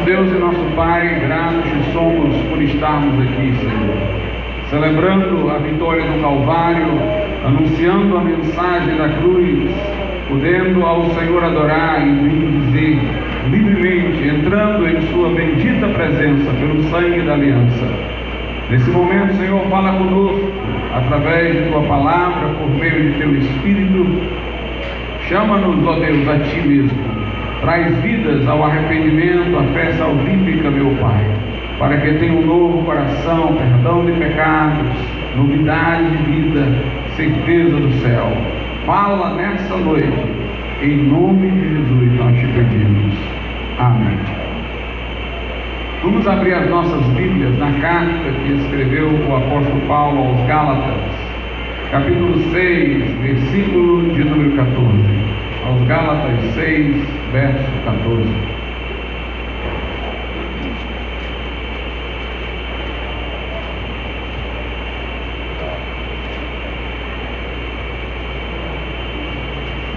Deus e nosso Pai, gratos te somos por estarmos aqui, Senhor, celebrando a vitória do Calvário, anunciando a mensagem da cruz, podendo ao Senhor adorar e bendizer livremente, entrando em sua bendita presença pelo sangue da aliança. Nesse momento, Senhor, fala conosco através de tua palavra, por meio de teu Espírito. Chama-nos, ó Deus, a ti mesmo. Traz vidas ao arrependimento, à fé salvífica, meu Pai, para que tenha um novo coração, perdão de pecados, novidade de vida, certeza do céu. Fala nessa noite, em nome de Jesus nós te pedimos. Amém. Vamos abrir as nossas Bíblias na carta que escreveu o apóstolo Paulo aos Gálatas, capítulo 6, versículo de número 14. Aos Gálatas 6, verso 14.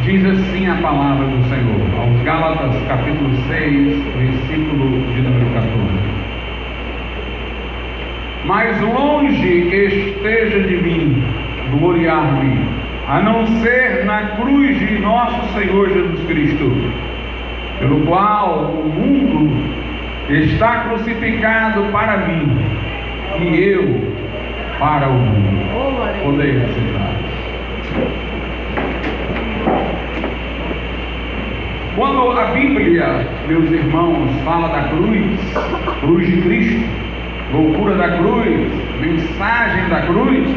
Diz assim a palavra do Senhor, aos Gálatas capítulo 6, versículo de número 14. Mas longe esteja de mim gloriar-me, a não ser na cruz de nosso Senhor Jesus Cristo, pelo qual o mundo está crucificado para mim, e eu para o mundo. Podem aceitar. Quando a Bíblia, meus irmãos, fala da cruz de Cristo, loucura da cruz, mensagem da cruz,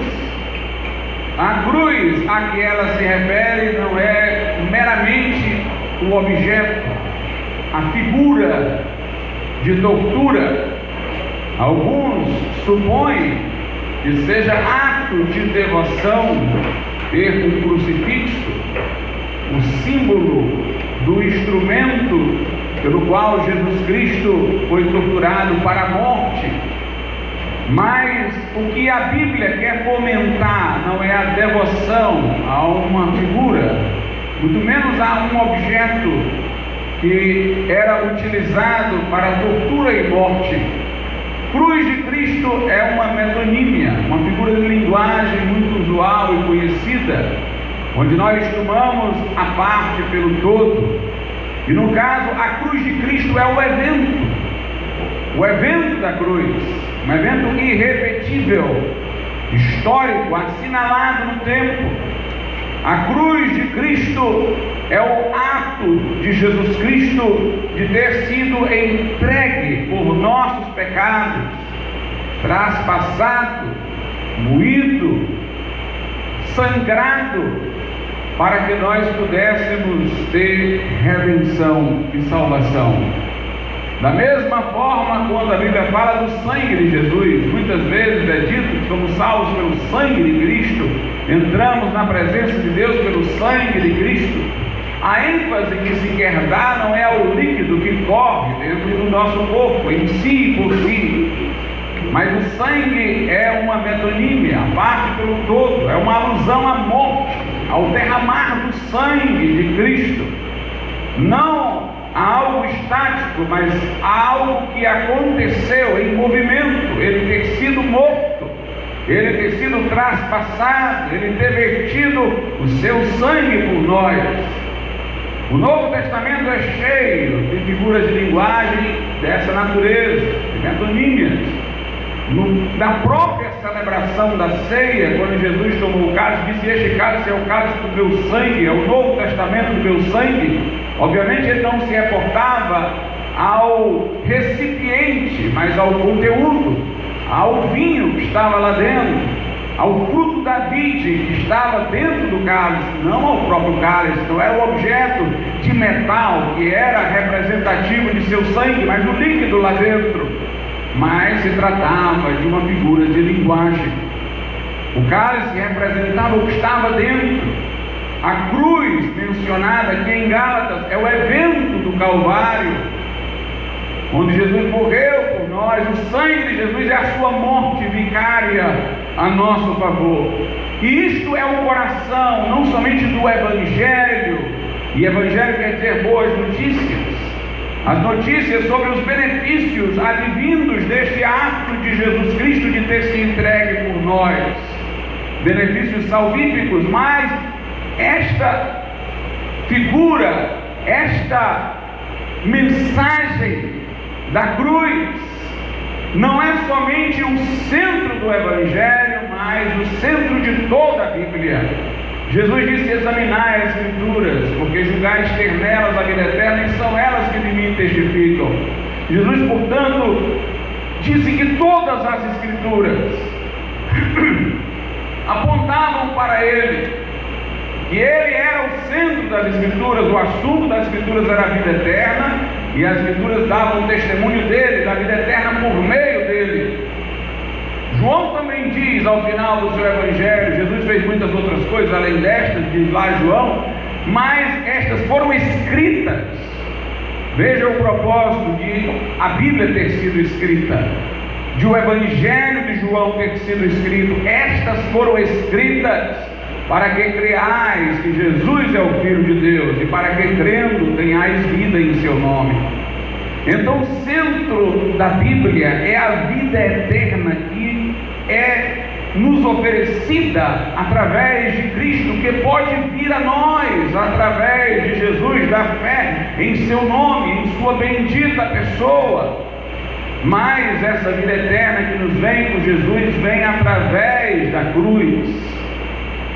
a cruz a que ela se refere não é meramente o objeto, a figura de tortura. Alguns supõem que seja ato de devoção ter um crucifixo, o símbolo do instrumento pelo qual Jesus Cristo foi torturado para a morte. Mas o que a Bíblia quer fomentar não é a devoção a uma figura, muito menos a um objeto que era utilizado para tortura e morte. Cruz de Cristo é uma metonímia, uma figura de linguagem muito usual e conhecida, onde nós tomamos a parte pelo todo. E no caso, a cruz de Cristo é o evento da cruz, um evento irrepetível, histórico, assinalado no tempo. A cruz de Cristo é o ato de Jesus Cristo de ter sido entregue por nossos pecados, traspassado, moído, sangrado, para que nós pudéssemos ter redenção e salvação. Da mesma forma, quando a Bíblia fala do sangue de Jesus, muitas vezes é dito que somos salvos pelo sangue de Cristo, entramos na presença de Deus pelo sangue de Cristo. A ênfase que se quer dar não é ao líquido que corre dentro do nosso corpo, em si e por si, mas o sangue é uma metonímia, a parte pelo todo, é uma alusão à morte, ao derramar do sangue de Cristo, não a algo estático, mas a algo que aconteceu em movimento, ele ter sido morto, ele ter sido traspassado, ele ter vertido o seu sangue por nós. O Novo Testamento é cheio de figuras de linguagem dessa natureza, de metonímias. Na própria celebração da ceia, quando Jesus tomou o cálice, disse: este cálice é o cálice do meu sangue, é o Novo Testamento do meu sangue. Obviamente ele não se reportava ao recipiente, mas ao conteúdo, ao vinho que estava lá dentro, ao fruto da vide que estava dentro do cálice, não ao próprio cálice. Não era o objeto de metal que era representativo de seu sangue, mas o líquido lá dentro. Mas se tratava de uma figura de linguagem. O cálice representava o que estava dentro. A cruz mencionada aqui em Gálatas é o evento do Calvário, onde Jesus morreu por nós. O sangue de Jesus é a sua morte vicária a nosso favor. E isto é o coração, não somente do Evangelho, e Evangelho quer dizer boas notícias, as notícias sobre os benefícios advindos deste ato de Jesus Cristo de ter se entregue por nós, benefícios salvíficos, mas esta figura, esta mensagem da cruz não é somente o centro do Evangelho, mas o centro de toda a Bíblia. Jesus disse: examinai as Escrituras, porque julgais ter nelas a vida eterna, e são elas que de mim testificam. Jesus, portanto, disse que todas as Escrituras apontavam para Ele, que Ele era o centro das Escrituras, o assunto das Escrituras era a vida eterna, e as Escrituras davam testemunho dele, da vida eterna por meio dele. João também diz ao final do seu Evangelho, Jesus fez muitas outras coisas além destas, diz lá João, mas estas foram escritas. Veja o propósito de a Bíblia ter sido escrita, de o Evangelho de João ter sido escrito. Estas foram escritas para que creais que Jesus é o Filho de Deus, e para que crendo tenhais vida em seu nome. Então o centro da Bíblia é a vida eterna que é nos oferecida através de Cristo, que pode vir a nós através de Jesus, da fé em seu nome, em sua bendita pessoa. Mas essa vida eterna que nos vem por Jesus vem através da cruz,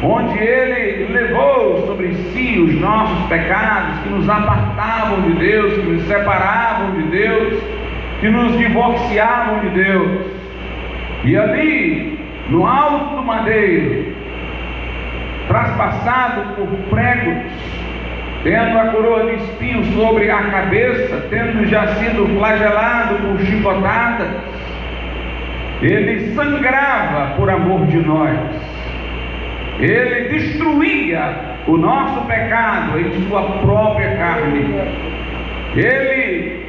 onde Ele levou sobre si os nossos pecados, que nos apartavam de Deus, que nos separavam de Deus, que nos divorciavam de Deus. E ali, no alto do madeiro, traspassado por pregos, tendo a coroa de espinhos sobre a cabeça, tendo já sido flagelado por chicotadas, Ele sangrava por amor de nós. Ele destruía o nosso pecado em sua própria carne. Ele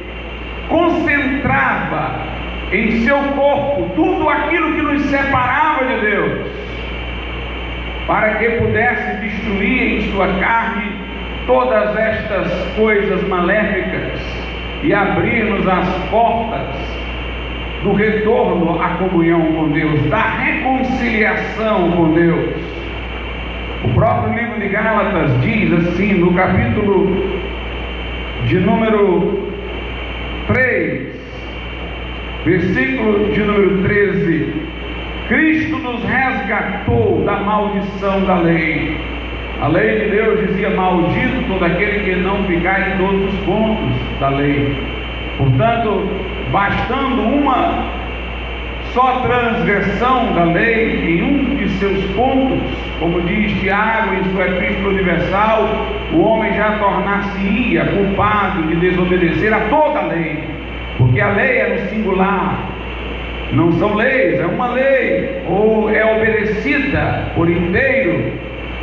concentrava em seu corpo tudo aquilo que nos separava de Deus, para que pudesse destruir em sua carne todas estas coisas maléficas e abrir-nos as portas do retorno à comunhão com Deus, da reconciliação com Deus. O próprio livro de Gálatas diz assim, no capítulo de número 3, versículo de número 13: Cristo nos resgatou da maldição da lei. A lei de Deus dizia: maldito todo aquele que não ficar em todos os pontos da lei. Portanto, bastando uma só transgressão da lei em um de seus pontos, como diz Tiago em sua Epístola Universal, o homem já tornar-se-ia culpado de desobedecer a toda a lei, porque a lei é no singular, não são leis, é uma lei, ou é obedecida por inteiro,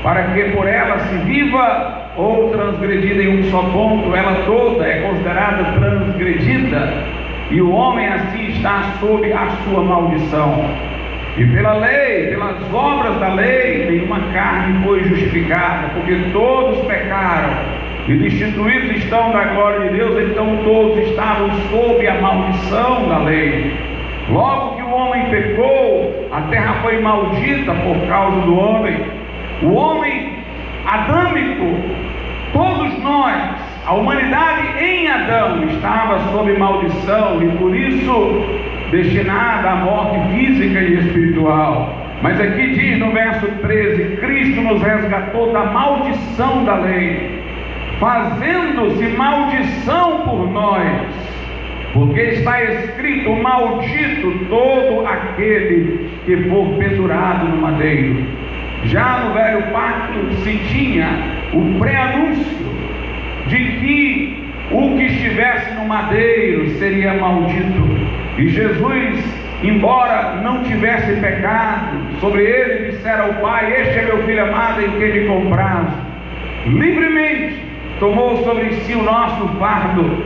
para que por ela se viva, ou transgredida em um só ponto, ela toda é considerada transgredida, e o homem assim está sob a sua maldição. E pela lei, pelas obras da lei, nenhuma carne foi justificada, porque todos pecaram e destituídos estão da glória de Deus, então todos estavam sob a maldição da lei. Logo que o homem pecou, a terra foi maldita por causa do homem. O homem adâmico, todos nós, a humanidade em Adão estava sob maldição e por isso destinada à morte física e espiritual. Mas aqui diz no verso 13: Cristo nos resgatou da maldição da lei, fazendo-se maldição por nós, porque está escrito: maldito todo aquele que for pendurado no madeiro. Já no velho pacto se tinha o pré-anúncio de que o que estivesse no madeiro seria maldito. E Jesus, embora não tivesse pecado, sobre ele dissera ao Pai: este é meu filho amado em quem me comprazo. Livremente tomou sobre si o nosso fardo,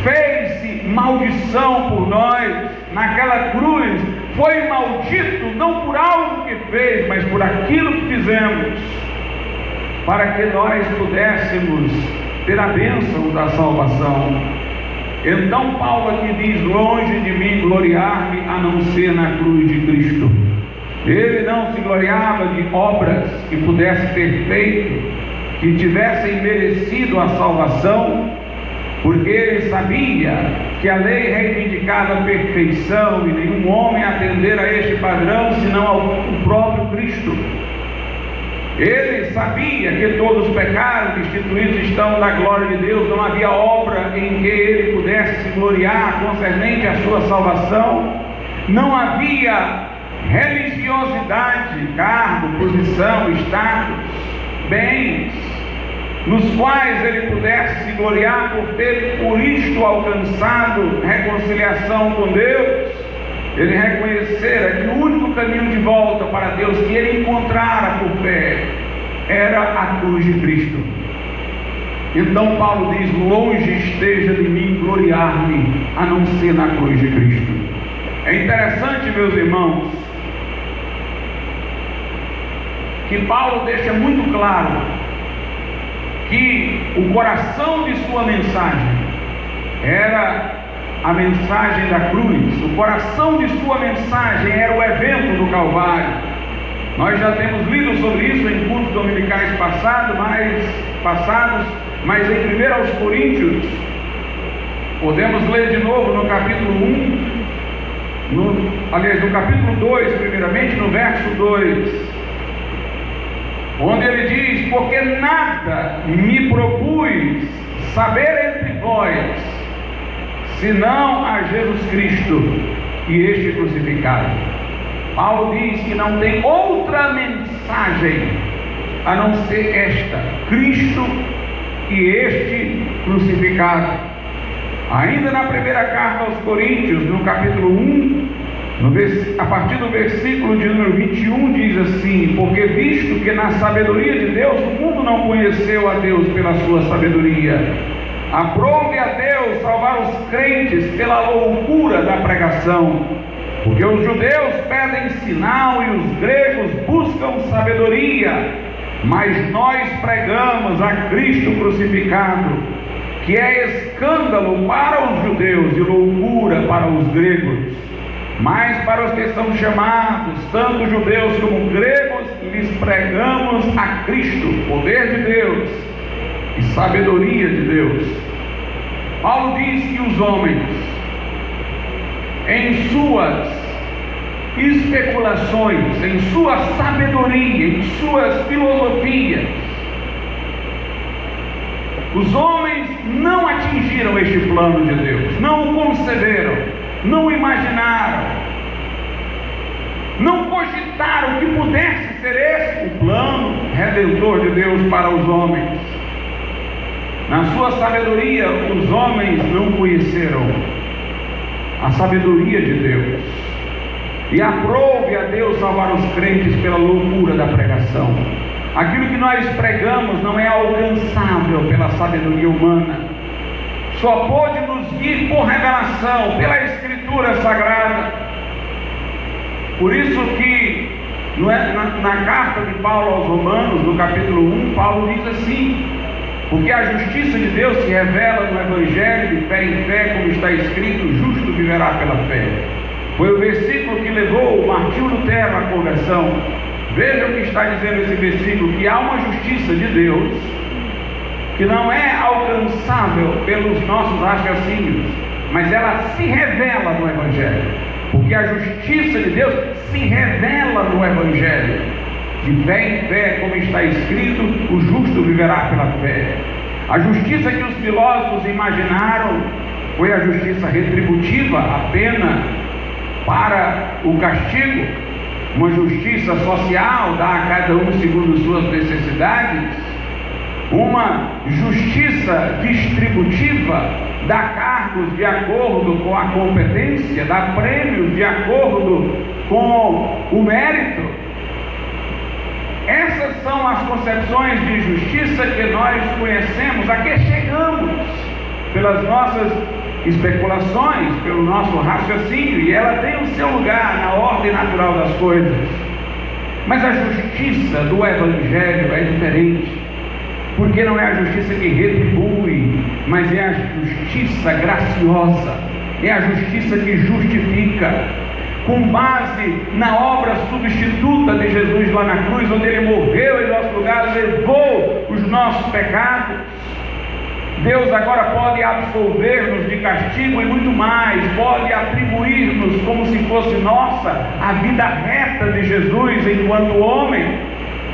fez-se maldição por nós naquela cruz, foi maldito não por algo que fez, mas por aquilo que fizemos, para que nós pudéssemos ter a bênção da salvação. Então Paulo aqui diz: longe de mim gloriar-me a não ser na cruz de Cristo. Ele não se gloriava de obras que pudesse ter feito, que tivessem merecido a salvação, porque ele sabia que a lei reivindicava a perfeição e nenhum homem atender a este padrão senão ao próprio Cristo. Ele sabia que todos pecaram, destituídos estão da glória de Deus, não havia obra em que ele pudesse se gloriar concernente à sua salvação, não havia religiosidade, cargo, posição, status, bens, nos quais ele pudesse se gloriar por ter por isto alcançado reconciliação com Deus. Ele reconhecera que o único caminho de volta para Deus que ele encontrara por fé era a cruz de Cristo. Então Paulo diz: longe esteja de mim gloriar-me a não ser na cruz de Cristo. É interessante, meus irmãos, que Paulo deixa muito claro que o coração de sua mensagem era a mensagem da cruz. O coração de sua mensagem era o evento do Calvário. Nós já temos lido sobre isso em cultos dominicais passados, mas em 1 aos Coríntios, podemos ler de novo no capítulo 1, no capítulo 2, primeiramente, no verso 2, onde ele diz: porque nada me propus saber entre vós, senão a Jesus Cristo e este crucificado. Paulo diz que não tem outra mensagem a não ser esta: Cristo e este crucificado. Ainda na primeira carta aos Coríntios, no capítulo 1, a partir do versículo de número 21, diz assim: porque visto que na sabedoria de Deus o mundo não conheceu a Deus pela sua sabedoria, aprove a Deus salvar os crentes pela loucura da pregação, porque os judeus pedem sinal e os gregos buscam sabedoria, mas nós pregamos a Cristo crucificado, que é escândalo para os judeus e loucura para os gregos. Mas para os que são chamados, tanto judeus como gregos, lhes pregamos a Cristo, poder de Deus e sabedoria de Deus. Paulo diz que os homens, em suas especulações, em sua sabedoria, em suas filosofias, os homens não atingiram este plano de Deus, não o conceberam, não o imaginaram, não cogitaram que pudesse ser esse o plano redentor de Deus para os homens. Na sua sabedoria, os homens não conheceram a sabedoria de Deus, e aprove a Deus salvar os crentes pela loucura da pregação. Aquilo que nós pregamos não é alcançável pela sabedoria humana, só pode nos vir por revelação, pela Escritura Sagrada. Por isso que na carta de Paulo aos Romanos, no capítulo 1, Paulo diz assim: porque a justiça de Deus se revela no Evangelho de fé em fé, como está escrito: o justo viverá pela fé. Foi o versículo que levou o Martinho Lutero à conversão. Veja o que está dizendo esse versículo: que há uma justiça de Deus que não é alcançável pelos nossos raciocínios, mas ela se revela no Evangelho. Porque a justiça de Deus se revela no Evangelho. De fé em fé, como está escrito: o justo viverá pela fé. A justiça que os filósofos imaginaram foi a justiça retributiva, a pena para o castigo, uma justiça social, dá a cada um segundo suas necessidades, uma justiça distributiva, dá cargos de acordo com a competência, dá prêmios de acordo com o mérito. Essas são as concepções de justiça que nós conhecemos, a que chegamos pelas nossas especulações, pelo nosso raciocínio, e ela tem o seu lugar na ordem natural das coisas. Mas a justiça do Evangelho é diferente. porque não é a justiça que retribui, mas é a justiça graciosa, é a justiça que justifica, com base na obra substituta de Jesus lá na cruz, onde Ele morreu em nosso lugar, levou os nossos pecados. Deus agora pode absolver-nos de castigo e muito mais, pode atribuir-nos como se fosse nossa a vida reta de Jesus enquanto homem.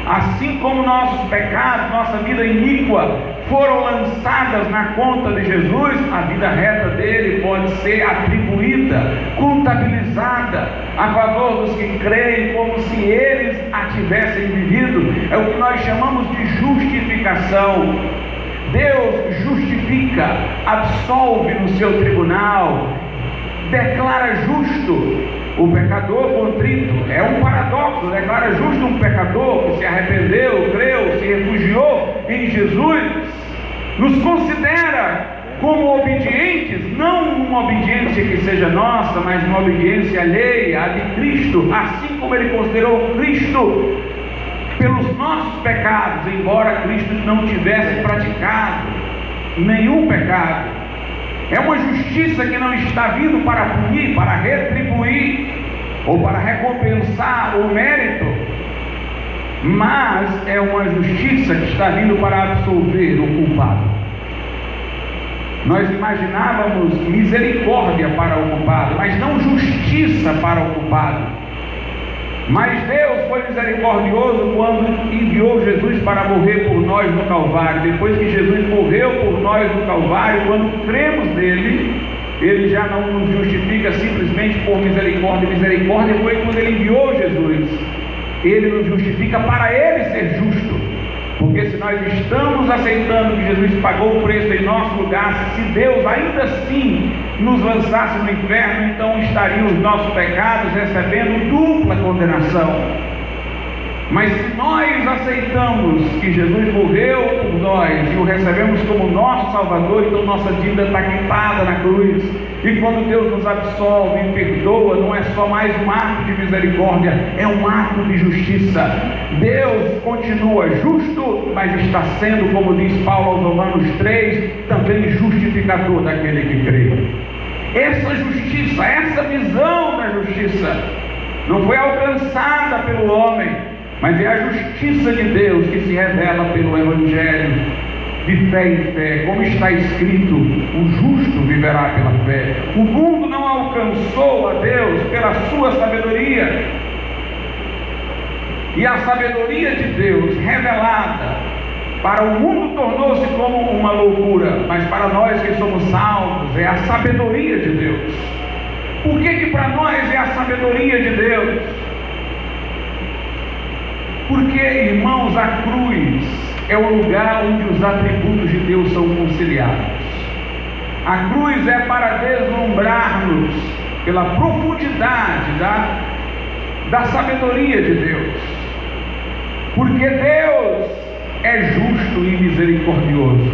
Assim como nossos pecados, nossa vida iníqua foram lançadas na conta de Jesus, a vida reta dele pode ser atribuída, contabilizada a favor dos que creem, como se eles a tivessem vivido. É o que nós chamamos de justificação. Deus justifica, absolve no seu tribunal, declara justo o pecador contrito. É um paradoxo, declara justo um pecador que se arrependeu, creu, se refugiou em Jesus, nos considera como obedientes, não uma obediência que seja nossa, mas uma obediência alheia à de Cristo, assim como Ele considerou Cristo pelos nossos pecados, embora Cristo não tivesse praticado nenhum pecado. É uma justiça que não está vindo para punir, para retribuir ou para recompensar o mérito, mas é uma justiça que está vindo para absolver o culpado. Nós imaginávamos misericórdia para o culpado, mas não justiça para o culpado. Mas Deus foi misericordioso quando enviou Jesus para morrer por nós no Calvário. Depois que Jesus morreu por nós no Calvário, quando cremos nele, Ele já não nos justifica simplesmente por misericórdia. Misericórdia foi quando Ele enviou Jesus. Ele nos justifica para Ele ser justo. Porque se nós estamos aceitando que Jesus pagou o preço em nosso lugar, se Deus ainda assim nos lançasse no inferno, então estariam os nossos pecados recebendo dupla condenação. Mas se nós aceitamos que Jesus morreu por nós e o recebemos como nosso Salvador, então nossa dívida está quitada na cruz. E quando Deus nos absolve e perdoa, não é só mais um ato de misericórdia, é um ato de justiça. Deus continua justo, mas está sendo, como diz Paulo aos Romanos 3, também justificador daquele que crê. Essa justiça, essa visão da justiça, não foi alcançada pelo homem, mas é a justiça de Deus que se revela pelo Evangelho, de fé em fé, como está escrito: o justo viverá pela fé. O mundo não alcançou a Deus pela sua sabedoria, e a sabedoria de Deus revelada para o mundo tornou-se como uma loucura, mas para nós que somos salvos é a sabedoria de Deus. Por que para nós é a sabedoria de Deus? Porque, irmãos, a cruz é o lugar onde os atributos de Deus são conciliados. A cruz é para deslumbrar-nos pela profundidade da sabedoria de Deus. Porque Deus é justo e misericordioso.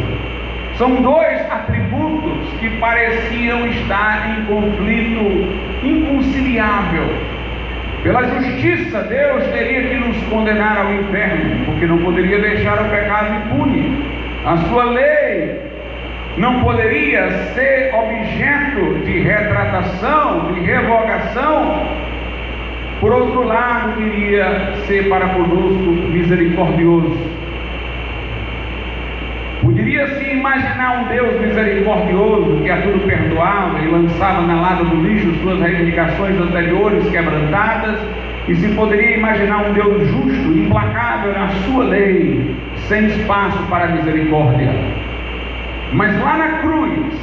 São dois atributos que pareciam estar em conflito inconciliável. Pela justiça, Deus teria que nos condenar ao inferno, porque não poderia deixar o pecado impune. A sua lei não poderia ser objeto de retratação, de revogação. Por outro lado, queria ser para conosco misericordioso. Poderia-se imaginar um Deus misericordioso que a tudo perdoava e lançava na lata do lixo suas reivindicações anteriores quebrantadas, e se poderia imaginar um Deus justo, implacável na sua lei, sem espaço para misericórdia. Mas lá na cruz,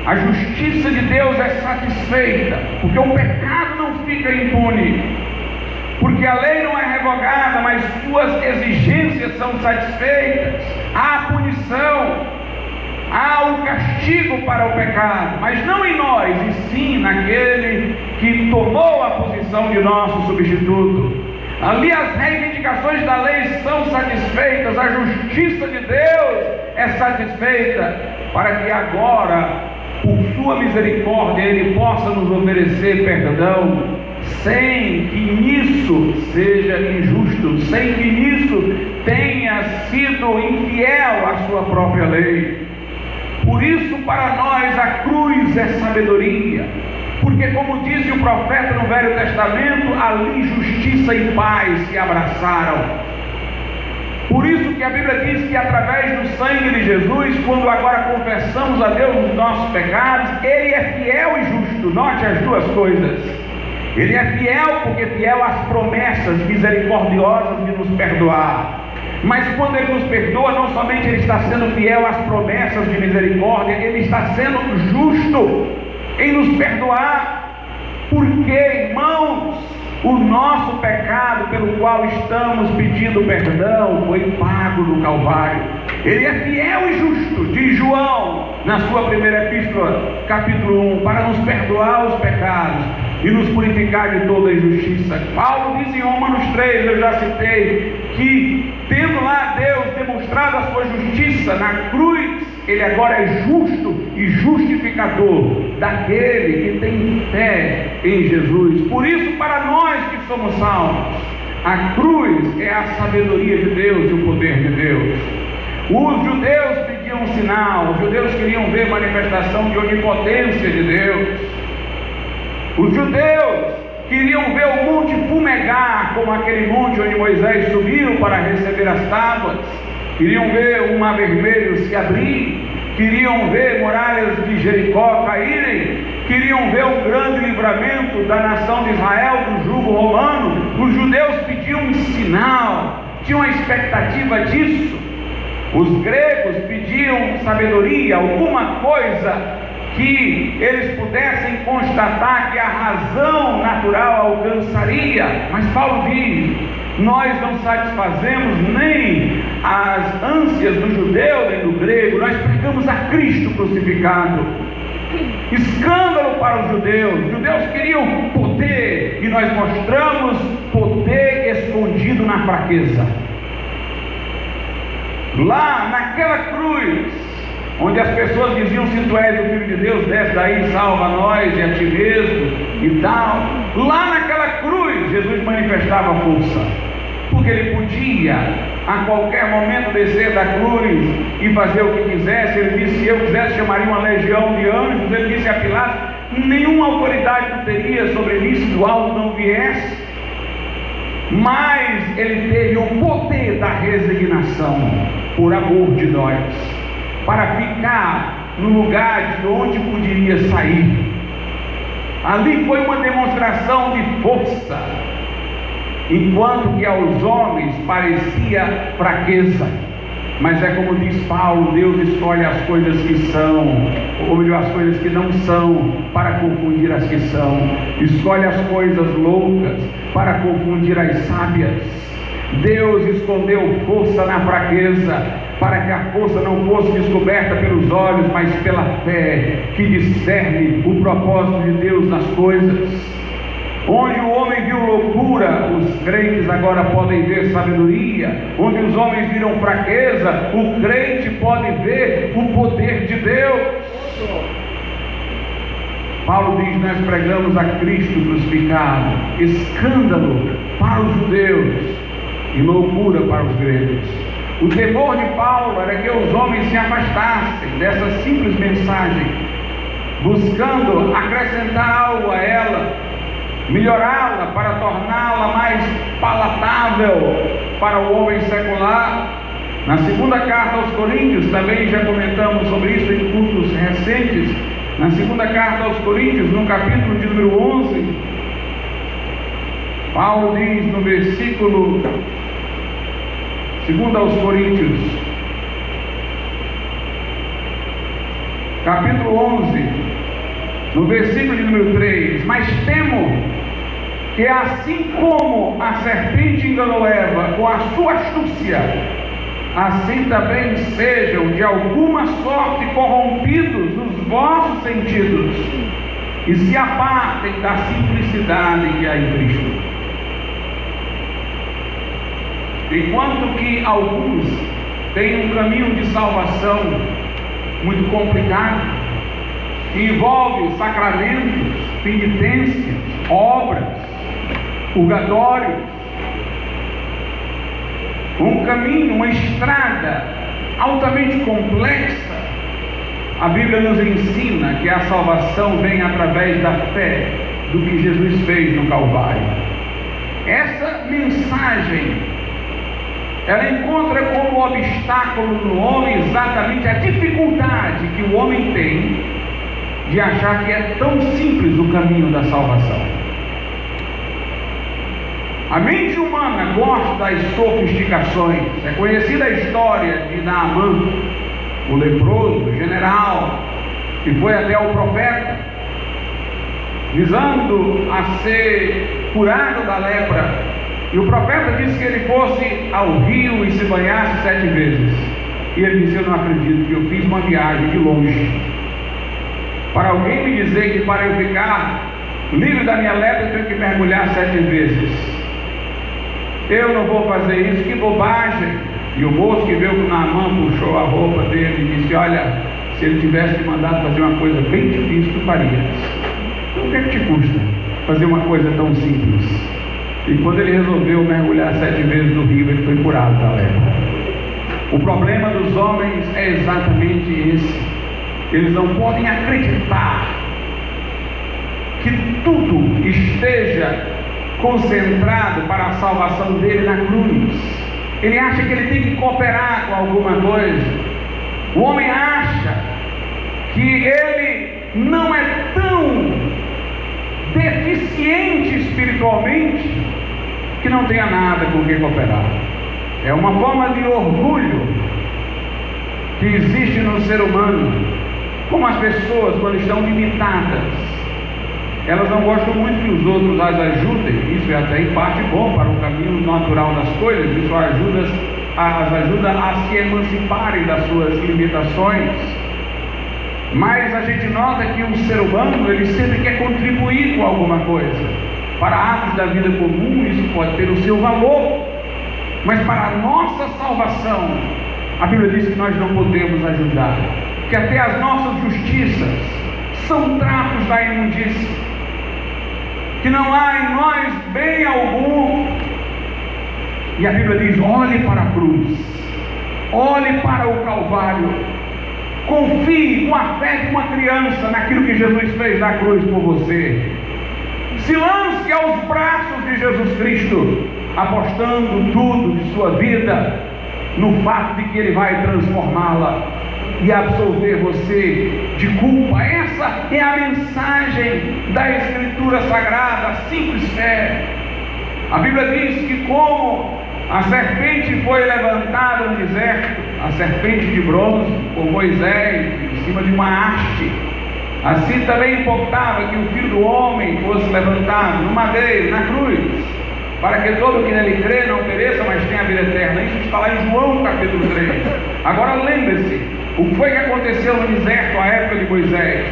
a justiça de Deus é satisfeita, porque o pecado não fica impune. Porque a lei não é revogada, mas suas exigências são satisfeitas. Há a punição, há o castigo para o pecado, mas não em nós, e sim naquele que tomou a posição de nosso substituto. Ali as reivindicações da lei são satisfeitas, a justiça de Deus é satisfeita, para que agora, por sua misericórdia, Ele possa nos oferecer perdão, sem que nisso seja injusto, sem que nisso tenha sido infiel à sua própria lei. Por isso, para nós, a cruz é sabedoria, porque, como disse o profeta no Velho Testamento, ali justiça e paz se abraçaram. Por isso que a Bíblia diz que através do sangue de Jesus, quando agora confessamos a Deus os nossos pecados, Ele é fiel e justo. Note as duas coisas. Ele é fiel porque fiel às promessas misericordiosas de nos perdoar. Mas quando Ele nos perdoa, não somente Ele está sendo fiel às promessas de misericórdia, Ele está sendo justo em nos perdoar. Porque, irmãos, o nosso pecado pelo qual estamos pedindo perdão foi pago no Calvário. Ele é fiel e justo, diz João na sua primeira epístola, capítulo 1, para nos perdoar os pecados e nos purificar de toda injustiça. Paulo diz em Romanos 3, eu já citei, que tendo lá Deus demonstrado a sua justiça na cruz, Ele agora é justo e justificador daquele que tem fé em Jesus. Por isso, para nós que somos salvos, a cruz é a sabedoria de Deus e o poder de Deus. Os judeus pediam um sinal, os judeus queriam ver manifestação de onipotência de Deus. Os judeus queriam ver o monte fumegar, como aquele monte onde Moisés subiu para receber as tábuas. Queriam ver o mar vermelho se abrir, queriam ver muralhas de Jericó caírem, queriam ver um grande livramento da nação de Israel do jugo romano. Os judeus pediam um sinal, tinham a expectativa disso. Os gregos pediam sabedoria, alguma coisa que eles pudessem constatar que a razão natural alcançaria. Mas Paulo diz: nós não satisfazemos nem as ânsias do judeu nem do grego, nós pregamos a Cristo crucificado. Escândalo para os judeus queriam poder, e nós mostramos poder escondido na fraqueza. Lá naquela cruz, onde as pessoas diziam: se tu és o Filho de Deus, desce daí, salva nós e a ti mesmo e tal. Lá naquela cruz, Jesus manifestava força, porque Ele podia a qualquer momento descer da cruz e fazer o que quisesse. Ele disse: se eu quisesse, chamaria uma legião de anjos. Ele disse a Pilatos: nenhuma autoridade tu teria sobre mim se do alto não viesse. Mas Ele teve o poder da resignação por amor de nós, para ficar no lugar de onde poderia sair. Ali foi uma demonstração de força, enquanto que aos homens parecia fraqueza. Mas é como diz Paulo: Deus escolhe as coisas que são, ou melhor, as coisas que não são, para confundir as que são. Escolhe as coisas loucas para confundir as sábias. Deus escondeu força na fraqueza, para que a força não fosse descoberta pelos olhos, mas pela fé, que discerne o propósito de Deus nas coisas. Onde o homem viu loucura, os crentes agora podem ver sabedoria. Onde os homens viram fraqueza, o crente pode ver o poder de Deus. Paulo diz: nós pregamos a Cristo crucificado, escândalo para os judeus e loucura para os gregos. O temor de Paulo era que os homens se afastassem dessa simples mensagem, buscando acrescentar algo a ela, melhorá-la para torná-la mais palatável para o homem secular. Na segunda carta aos Coríntios, também já comentamos sobre isso em cultos recentes. Na segunda carta aos Coríntios, no capítulo de número 11, Paulo diz no versículo 2 aos Coríntios, capítulo 11, no versículo de número 3: mas temo que assim como a serpente enganou Eva com a sua astúcia, assim também sejam de alguma sorte corrompidos os vossos sentidos, e se apartem da simplicidade que há em Cristo. Enquanto que alguns têm um caminho de salvação muito complicado, que envolve sacramentos, penitências, obras, purgatórios, um caminho, uma estrada altamente complexa. A Bíblia nos ensina que a salvação vem através da fé do que Jesus fez no Calvário. Essa mensagem, ela encontra como obstáculo no homem exatamente a dificuldade que o homem tem de achar que é tão simples o caminho da salvação. A mente humana gosta das sofisticações. É conhecida a história de Naamã, o leproso, o general, que foi até o profeta, visando a ser curado da lepra. E o profeta disse que ele fosse ao rio e se banhasse 7 vezes. E ele disse: eu não acredito, que eu fiz uma viagem de longe para alguém me dizer que para eu ficar livre da minha lepra eu tenho que mergulhar 7 vezes. Eu não vou fazer isso, que bobagem. E o moço que veio com Naamã puxou a roupa dele e disse: olha, se ele tivesse te mandado fazer uma coisa bem difícil, tu farias. Então o que é que te custa fazer uma coisa tão simples? E quando ele resolveu mergulhar 7 vezes no rio, ele foi curado da lepra. O problema dos homens é exatamente esse. Eles não podem acreditar que tudo esteja concentrado para a salvação dele na cruz. Ele acha que ele tem que cooperar com alguma coisa. O homem acha que ele não é tão deficiente espiritualmente que não tenha nada com o que cooperar. É uma forma de orgulho que existe no ser humano. Como as pessoas, quando estão limitadas, elas não gostam muito que os outros as ajudem. Isso é até em parte bom para o caminho natural das coisas. Isso as ajuda a se emanciparem das suas limitações. Mas a gente nota que o ser humano, ele sempre quer contribuir com alguma coisa. Para atos da vida comum, isso pode ter o seu valor. Mas para a nossa salvação, a Bíblia diz que nós não podemos ajudar. Que até as nossas justiças são trapos da imundícia. Que não há em nós bem algum. E a Bíblia diz: olhe para a cruz, olhe para o Calvário, confie com a fé de uma criança naquilo que Jesus fez na cruz por você. Se lance aos braços de Jesus Cristo, apostando tudo de sua vida no fato de que Ele vai transformá-la e absolver você de culpa. Essa é a mensagem da Escritura Sagrada, a simples fé. A Bíblia diz que como a serpente foi levantada no deserto, a serpente de bronze, por Moisés, em cima de uma haste, assim também importava que o Filho do Homem fosse levantado no madeiro, na cruz, para que todo que nele crê não pereça, mas tenha a vida eterna. Isso está lá em João capítulo 3. Agora lembre-se, o que foi que aconteceu no deserto à época de Moisés?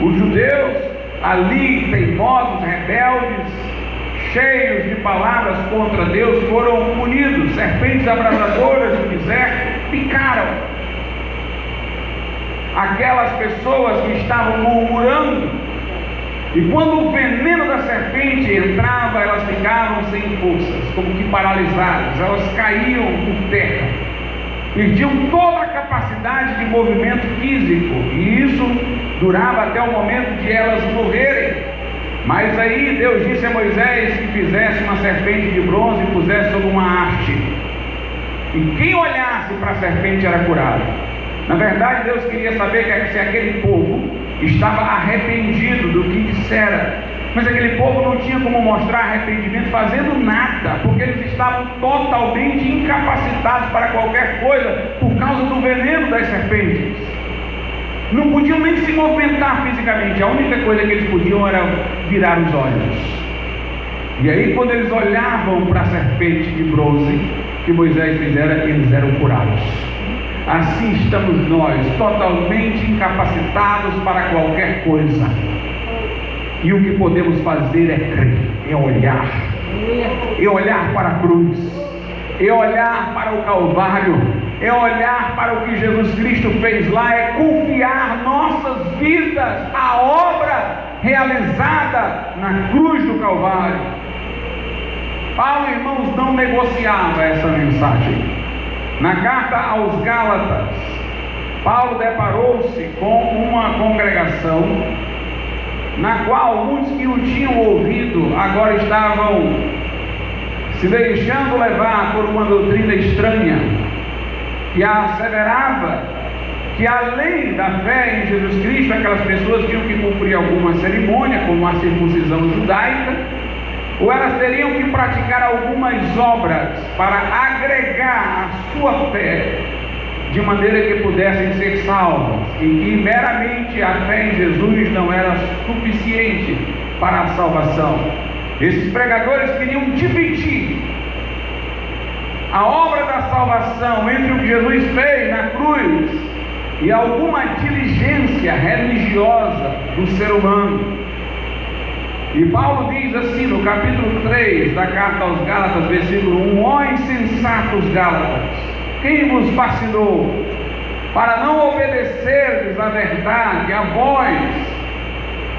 Os judeus ali, teimosos, rebeldes, cheios de palavras contra Deus, foram punidos. Serpentes abrasadoras do deserto picaram aquelas pessoas que estavam murmurando. E quando o veneno da serpente entrava, elas ficavam sem forças, como que paralisadas. Elas caíam por terra, perdiam toda a capacidade de movimento físico, e isso durava até o momento de elas morrerem. Mas aí Deus disse a Moisés que fizesse uma serpente de bronze e pusesse sobre uma haste, e quem olhasse para a serpente era curado. Na verdade, Deus queria saber se aquele povo estava arrependido do que dissera. Mas aquele povo não tinha como mostrar arrependimento fazendo nada, porque eles estavam totalmente incapacitados para qualquer coisa por causa do veneno das serpentes. Não podiam nem se movimentar fisicamente. A única coisa que eles podiam era virar os olhos. E aí, quando eles olhavam para a serpente de bronze que Moisés fizera, eles eram curados. Assim estamos nós, totalmente incapacitados para qualquer coisa. E o que podemos fazer é crer, é olhar para a cruz, é olhar para o Calvário, é olhar para o que Jesus Cristo fez lá, é confiar nossas vidas à obra realizada na cruz do Calvário. Paulo, irmãos, não negociava essa mensagem. Na carta aos Gálatas, Paulo deparou-se com uma congregação na qual muitos que o tinham ouvido agora estavam se deixando levar por uma doutrina estranha que asseverava que, além da fé em Jesus Cristo, aquelas pessoas tinham que cumprir alguma cerimônia, como a circuncisão judaica, ou elas teriam que praticar algumas obras para agregar a sua fé, de maneira que pudessem ser salvas, e que meramente a fé em Jesus não era suficiente para a salvação. Esses pregadores queriam dividir a obra da salvação entre o que Jesus fez na cruz e alguma diligência religiosa do ser humano. E Paulo diz assim no capítulo 3 da carta aos Gálatas, versículo 1: Ó insensatos Gálatas, quem vos fascinou para não obedecerdes à verdade, a vós,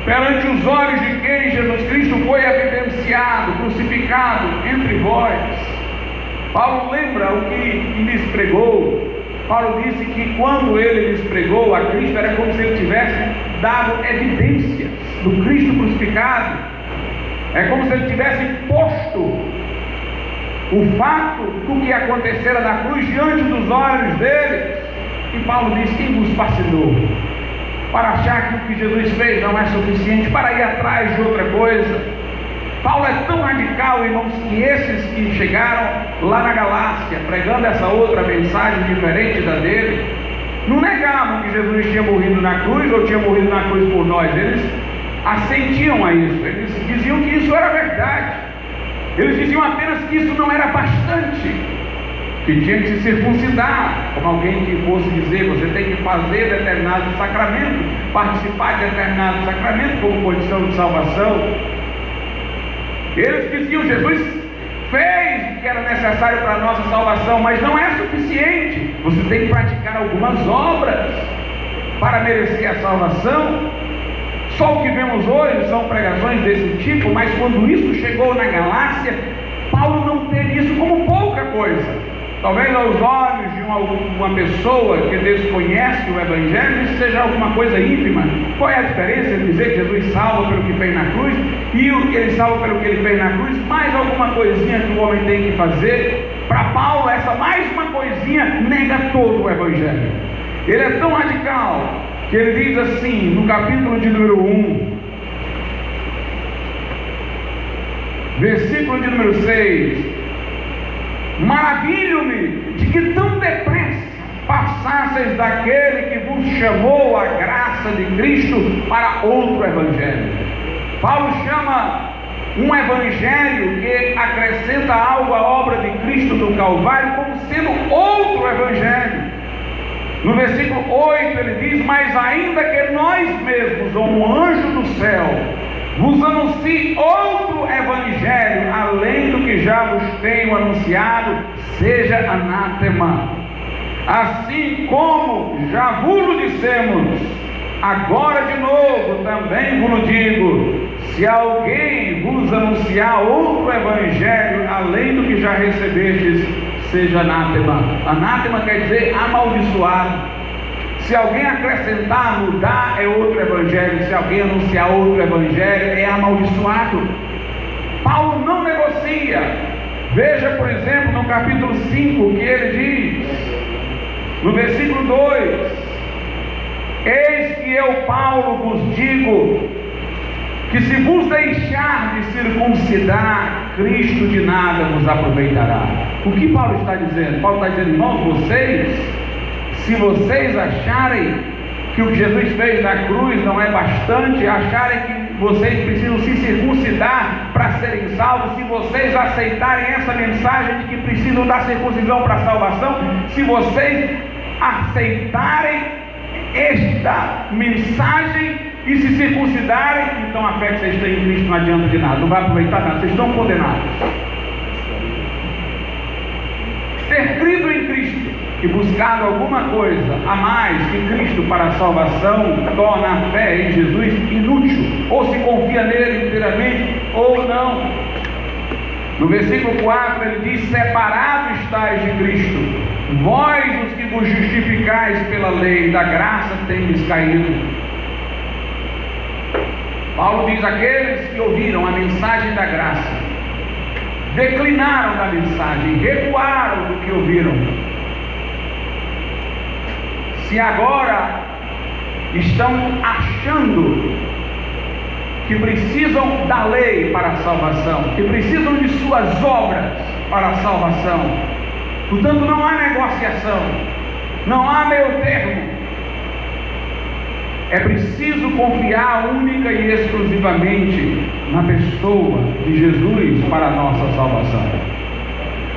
perante os olhos de quem Jesus Cristo foi evidenciado, crucificado entre vós? Paulo lembra o que lhes pregou. Paulo disse que quando ele lhes pregou a Cristo, era como se ele tivesse dado evidências do Cristo crucificado. É como se ele tivesse posto o fato do que acontecera na cruz diante dos olhos deles. E Paulo diz: quem vos fascinou para achar que o que Jesus fez não é suficiente, para ir atrás de outra coisa? Paulo é tão radical, irmãos, que esses que chegaram lá na Galácia, pregando essa outra mensagem diferente da dele, não negavam que Jesus tinha morrido na cruz, ou tinha morrido na cruz por nós. Eles assentiam a isso, eles diziam que isso era verdade. Eles diziam apenas que isso não era bastante, que tinha que se circuncidar, como alguém que fosse dizer: você tem que fazer determinado sacramento, participar de determinado sacramento como condição de salvação. Eles diziam: Jesus fez o que era necessário para a nossa salvação, mas não é suficiente, você tem que praticar algumas obras para merecer a salvação. Só o que vemos hoje são pregações desse tipo, mas quando isso chegou na Galácia, Paulo não teve isso como pouca coisa. Talvez aos olhos de uma pessoa que desconhece o Evangelho, isso seja alguma coisa ínfima. Qual é a diferença entre dizer que Jesus salva pelo que fez na cruz e o que ele salva pelo que ele fez na cruz, mais alguma coisinha que o homem tem que fazer? Para Paulo, essa mais uma coisinha nega todo o Evangelho. Ele é tão radical que ele diz assim, no capítulo de número 1, versículo de número 6: Maravilho-me de que tão depressa passasseis daquele que vos chamou a graça de Cristo para outro evangelho. Paulo chama um evangelho que acrescenta algo à obra de Cristo no Calvário como sendo outro evangelho. No versículo 8 ele diz: mas ainda que nós mesmos, ou um anjo do céu, vos anuncie outro evangelho, além do que já vos tenho anunciado, seja anátema. Assim como já vos dissemos, agora de novo também vos digo: se alguém vos anunciar outro evangelho, além do que já recebestes, seja anátema. Anátema quer dizer amaldiçoado. Se alguém acrescentar, mudar, é outro evangelho. Se alguém anunciar outro evangelho, é amaldiçoado. Paulo não negocia. Veja, por exemplo, no capítulo 5, que ele diz, no versículo 2: eis que eu, Paulo, vos digo, que se vos deixar de circuncidar, Cristo de nada vos aproveitará. O que Paulo está dizendo? Paulo está dizendo: irmãos, se vocês acharem que o que Jesus fez na cruz não é bastante, acharem que vocês precisam se circuncidar para serem salvos, se vocês aceitarem essa mensagem de que precisam da circuncisão para a salvação, se vocês aceitarem esta mensagem e se circuncidarem, então a fé que vocês têm em Cristo não adianta de nada, não vai aproveitar nada, vocês estão condenados. Ter crido em Cristo e buscado alguma coisa a mais que Cristo para a salvação torna a fé em Jesus inútil. Ou se confia nele inteiramente ou não. No versículo 4 ele diz: separado estáis de Cristo, vós os que vos justificais pela lei, da graça tendes caído. Paulo diz: aqueles que ouviram a mensagem da graça, declinaram da mensagem, recuaram do que ouviram. Se agora estão achando que precisam da lei para a salvação, que precisam de suas obras para a salvação, portanto não há negociação, não há meio termo. É preciso confiar única e exclusivamente na pessoa de Jesus para a nossa salvação.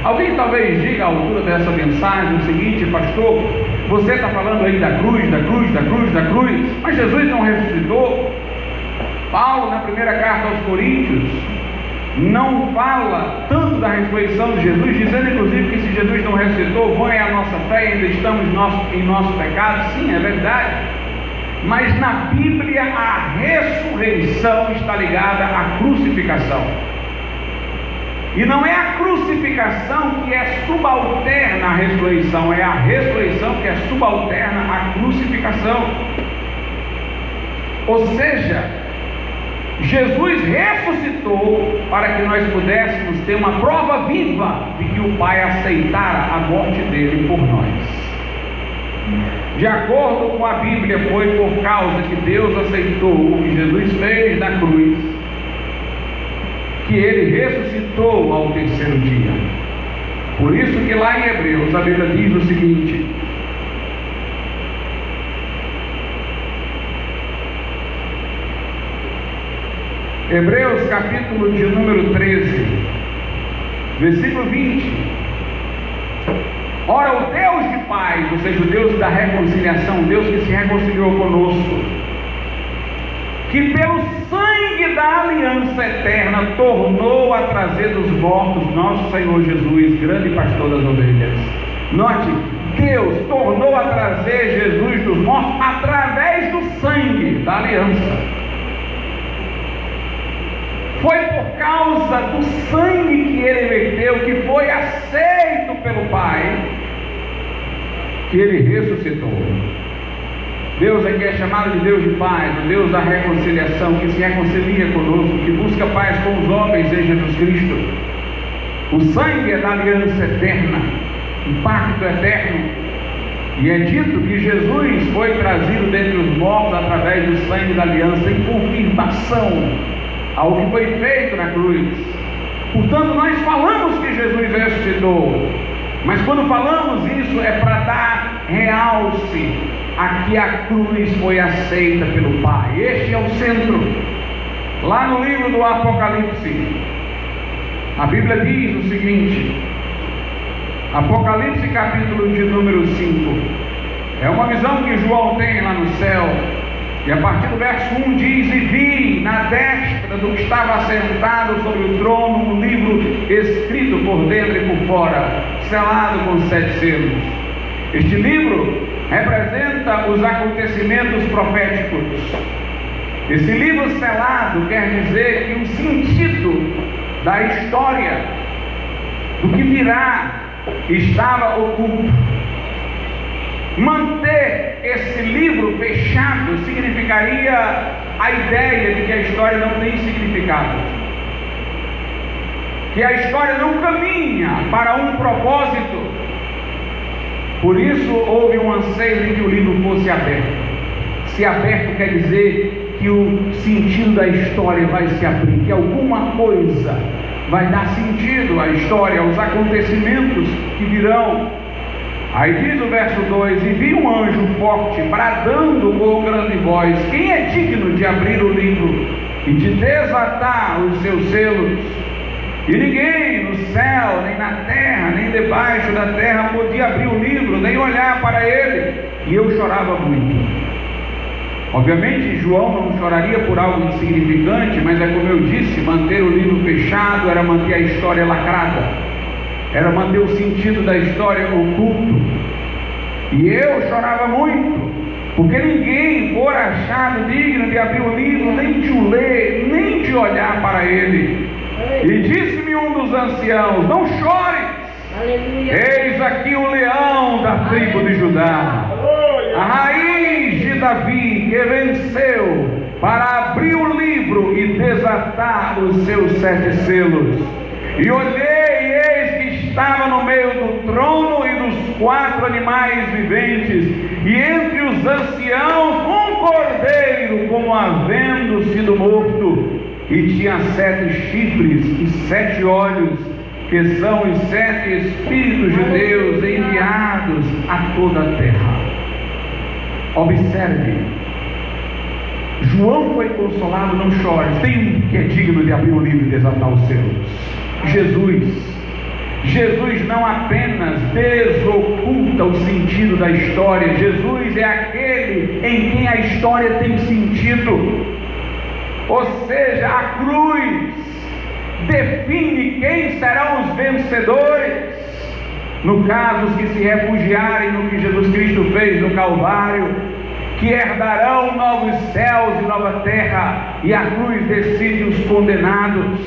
Alguém talvez diga à altura dessa mensagem o seguinte: pastor, você está falando aí da cruz, da cruz, da cruz, da cruz, mas Jesus não ressuscitou. Paulo, na primeira carta aos Coríntios, não fala tanto da ressurreição de Jesus, dizendo inclusive que se Jesus não ressuscitou, vã é a nossa fé e ainda estamos em nosso pecado. Sim, é verdade. Mas na Bíblia a ressurreição está ligada à crucificação. E não é a crucificação que é subalterna à ressurreição, é a ressurreição que é subalterna à crucificação. Ou seja, Jesus ressuscitou para que nós pudéssemos ter uma prova viva de que o Pai aceitara a morte dele por nós. De acordo com a Bíblia, foi por causa que Deus aceitou o que Jesus fez na cruz, que ele ressuscitou ao terceiro dia. Por isso que lá em Hebreus a Bíblia diz o seguinte: Hebreus capítulo de número 13, versículo 20. Ora, o Deus de paz, ou seja, o Deus da reconciliação, Deus que se reconciliou conosco, que pelo sangue da aliança eterna tornou a trazer dos mortos nosso Senhor Jesus, grande pastor das ovelhas. Note, Deus tornou a trazer Jesus dos mortos através do sangue da aliança. Foi por causa do sangue que ele verteu, que foi aceito pelo Pai, que ele ressuscitou. Deus aqui é chamado de Deus de paz, o Deus da reconciliação, que se reconcilia conosco, que busca paz com os homens em Jesus Cristo. O sangue é da aliança eterna, um pacto eterno, e é dito que Jesus foi trazido dentre os mortos através do sangue da aliança, em confirmação ao que foi feito na cruz. Portanto, nós falamos que Jesus ressuscitou, mas quando falamos isso é para dar realce a que a cruz foi aceita pelo Pai. Este é o centro. Lá no livro do Apocalipse, a Bíblia diz o seguinte, Apocalipse capítulo de número 5, é uma visão que João tem lá no céu. E a partir do verso 1 diz: e vi na destra do que estava assentado sobre o trono um livro escrito por dentro e por fora, selado com 7 selos. Este livro representa os acontecimentos proféticos. Esse livro selado quer dizer que o sentido da história, do que virá, estava oculto. Manter esse livro fechado significaria a ideia de que a história não tem significado, que a história não caminha para um propósito. Por isso houve um anseio de que o livro fosse aberto. Se aberto quer dizer que o sentido da história vai se abrir, que alguma coisa vai dar sentido à história, aos acontecimentos que virão. Aí diz o verso 2: e vi um anjo forte bradando com grande voz: quem é digno de abrir o livro e de desatar os seus selos? E ninguém no céu, nem na terra, nem debaixo da terra podia abrir o livro, nem olhar para ele. E eu chorava muito. Obviamente João não choraria por algo insignificante, mas é como eu disse, manter o livro fechado era manter a história lacrada, era manter o sentido da história oculto. E eu chorava muito, porque ninguém fora achado digno de abrir o livro, nem de o ler, nem de olhar para ele. E disse-me um dos anciãos: não chores, eis aqui o leão da tribo de Judá, a raiz de Davi, que venceu para abrir o livro e desatar os seus 7 selos. E olhei, e eis que estava no meio do trono e dos 4 animais viventes, e entre os anciãos um cordeiro, como havendo sido morto, e tinha 7 chifres e 7 olhos, que são os 7 Espíritos de Deus enviados a toda a terra. Observe, João foi consolado, não chores. Tem um que é digno de abrir o livro e desatar os selos: Jesus não apenas desoculta o sentido da história, Jesus é aquele em quem a história tem sentido. Ou seja, a cruz define quem serão os vencedores. No caso, os que se refugiarem no que Jesus Cristo fez no Calvário, que herdarão novos céus e nova terra, e a cruz decide os condenados,